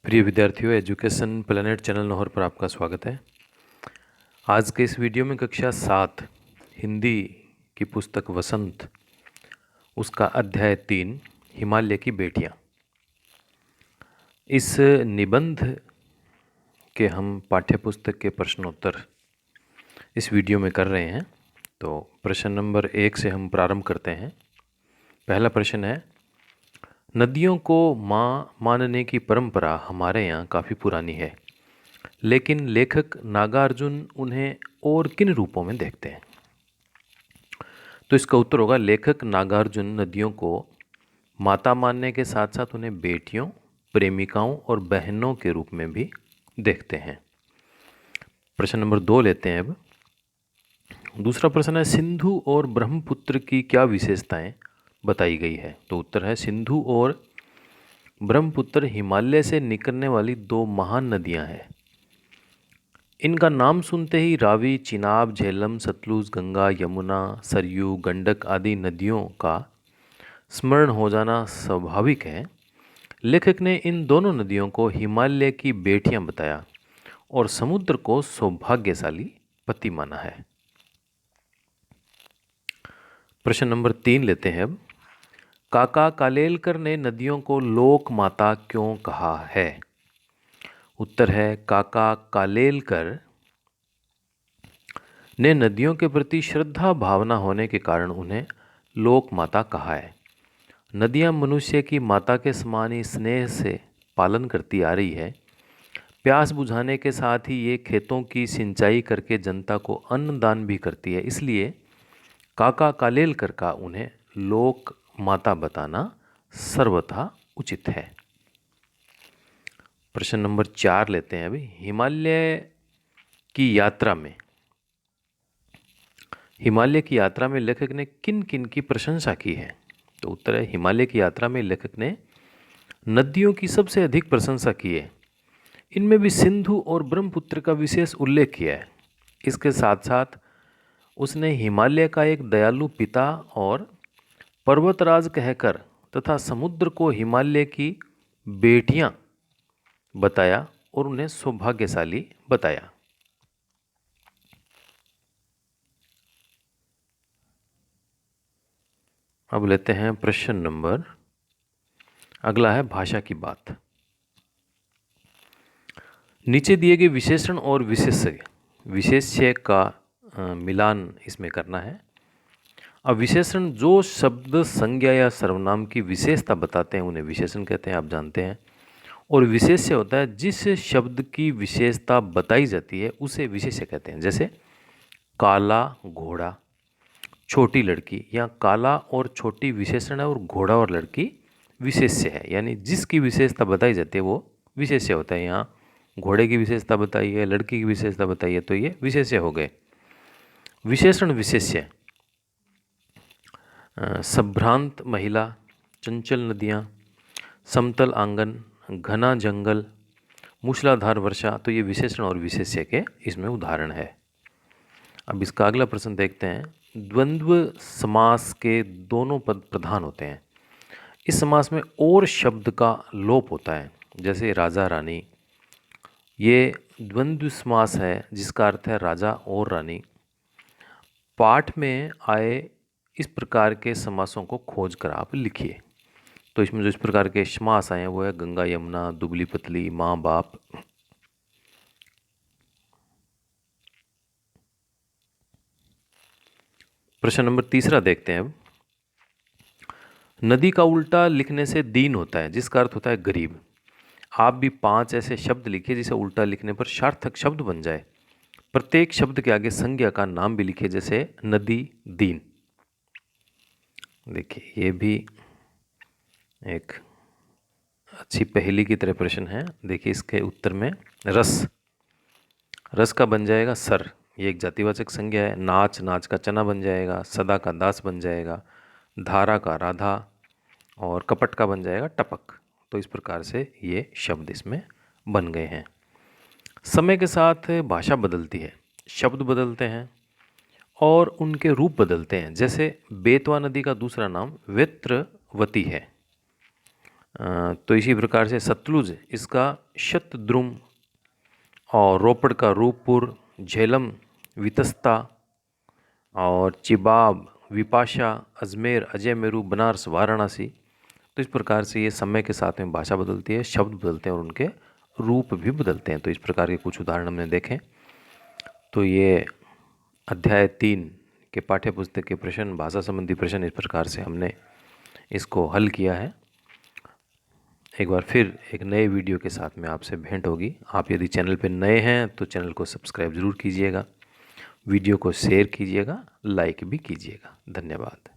प्रिय विद्यार्थियों, education planet channel Lahore पर आपका स्वागत है। आज के इस वीडियो में कक्षा 7 हिंदी की पुस्तक वसंत, उसका अध्याय 3 हिमालय की बेटियां। इस निबंध के हम पाठ्यपुस्तक के प्रश्नोत्तर इस वीडियो में कर रहे हैं। तो प्रश्न नंबर 1 से हम प्रारंभ करते हैं। पहला प्रश्न है, नदियों को माँ मानने की परंपरा हमारे यहाँ काफ़ी पुरानी है, लेकिन लेखक नागार्जुन उन्हें और किन रूपों में देखते हैं? तो इसका उत्तर होगा, लेखक नागार्जुन नदियों को माता मानने के साथ साथ उन्हें बेटियों, प्रेमिकाओं और बहनों के रूप में भी देखते हैं। प्रश्न नंबर 2 लेते हैं अब। दूसरा प्रश्न है, सिंधु और ब्रह्मपुत्र की क्या विशेषताएं बताई गई है? तो उत्तर है, सिंधु और ब्रह्मपुत्र हिमालय से निकलने वाली दो महान नदियां हैं। इनका नाम सुनते ही रावी, चिनाब, झेलम, सतलुज, गंगा, यमुना, सरयू, गंडक आदि नदियों का स्मरण हो जाना स्वाभाविक है। लेखक ने इन दोनों नदियों को हिमालय की बेटियां बताया और समुद्र को सौभाग्यशाली पति माना है। प्रश्न नंबर 3 लेते हैं अब। काका कालेलकर ने नदियों को लोक माता क्यों कहा है? उत्तर है, काका कालेलकर ने नदियों के प्रति श्रद्धा भावना होने के कारण उन्हें लोक माता कहा है। नदियां मनुष्य की माता के समान ही स्नेह से पालन करती आ रही है। प्यास बुझाने के साथ ही ये खेतों की सिंचाई करके जनता को अन्न दान भी करती है। इसलिए काका कालेलकर का उन्हें लोक माता बताना सर्वथा उचित है। प्रश्न नंबर 4 लेते हैं अभी। हिमालय की यात्रा में लेखक ने किन किन की प्रशंसा की है? तो उत्तर है, हिमालय की यात्रा में लेखक ने नदियों की सबसे अधिक प्रशंसा की है। इनमें भी सिंधु और ब्रह्मपुत्र का विशेष उल्लेख किया है। इसके साथ साथ उसने हिमालय का एक दयालु पिता और पर्वतराज कहकर तथा समुद्र को हिमालय की बेटियां बताया और उन्हें सौभाग्यशाली बताया। अब लेते हैं प्रश्न नंबर, अगला है भाषा की बात। नीचे दिए गए विशेषण और विशेष्य का मिलान इसमें करना है। अब विशेषण जो शब्द, संज्ञा या सर्वनाम की विशेषता बताते हैं उन्हें विशेषण कहते हैं, आप जानते हैं। और विशेष्य होता है जिस शब्द की विशेषता बताई जाती है उसे विशेष्य कहते हैं। जैसे काला घोड़ा, छोटी लड़की, या काला और छोटी विशेषण है और घोड़ा और लड़की विशेष्य है। यानी जिसकी विशेषता बताई जाती है वो विशेष्य होता है। यहाँ घोड़े की विशेषता बताई है, लड़की की विशेषता बताई है, तो ये विशेष्य हो गए। विशेषण विशेष्य, संभ्रांत महिला, चंचल नदियाँ, समतल आंगन, घना जंगल, मूसलाधार वर्षा, तो ये विशेषण और विशेष्य के इसमें उदाहरण है। अब इसका अगला प्रश्न देखते हैं। द्वंद्व समास के दोनों पद प्रधान होते हैं। इस समास में और शब्द का लोप होता है। जैसे राजा रानी, ये द्वंद्व समास है जिसका अर्थ है राजा और रानी। पाठ में आए इस प्रकार के समासों को खोज कर आप लिखिए। तो इसमें जो इस प्रकार के समास आए हैं वो है गंगा यमुना, दुबली पतली, माँ बाप। प्रश्न नंबर 3 देखते हैं अब। नदी का उल्टा लिखने से दीन होता है जिसका अर्थ होता है गरीब। आप भी 5 ऐसे शब्द लिखिए जिसे उल्टा लिखने पर सार्थक शब्द बन जाए। प्रत्येक शब्द के आगे संज्ञा का नाम भी लिखिए, जैसे नदी, दीन। देखिए ये भी एक अच्छी पहेली की तरह प्रश्न है। देखिए इसके उत्तर में रस का बन जाएगा सर, ये एक जातिवाचक संज्ञा है। नाच, नाच का चना बन जाएगा। सदा का दास बन जाएगा। धारा का राधा, और कपट का बन जाएगा टपक। तो इस प्रकार से ये शब्द इसमें बन गए हैं। समय के साथ भाषा बदलती है, शब्द बदलते हैं और उनके रूप बदलते हैं। जैसे बेतवा नदी का दूसरा नाम वेत्रवती है। तो इसी प्रकार से सतलुज इसका शतद्रुम, और रोपड़ का रूपपुर, झेलम वितस्ता, और चिबाब, विपाशा, अजमेर, अजयमेरू, बनारस, वाराणसी। तो इस प्रकार से ये समय के साथ में भाषा बदलती है, शब्द बदलते हैं और उनके रूप भी बदलते हैं। तो इस प्रकार के कुछ उदाहरण हमने देखें। तो ये अध्याय 3 के पाठ्य पुस्तक के प्रश्न, भाषा संबंधी प्रश्न, इस प्रकार से हमने इसको हल किया है। एक बार फिर एक नए वीडियो के साथ में आपसे भेंट होगी। आप यदि चैनल पर नए हैं तो चैनल को सब्सक्राइब ज़रूर कीजिएगा, वीडियो को शेयर कीजिएगा, लाइक भी कीजिएगा। धन्यवाद।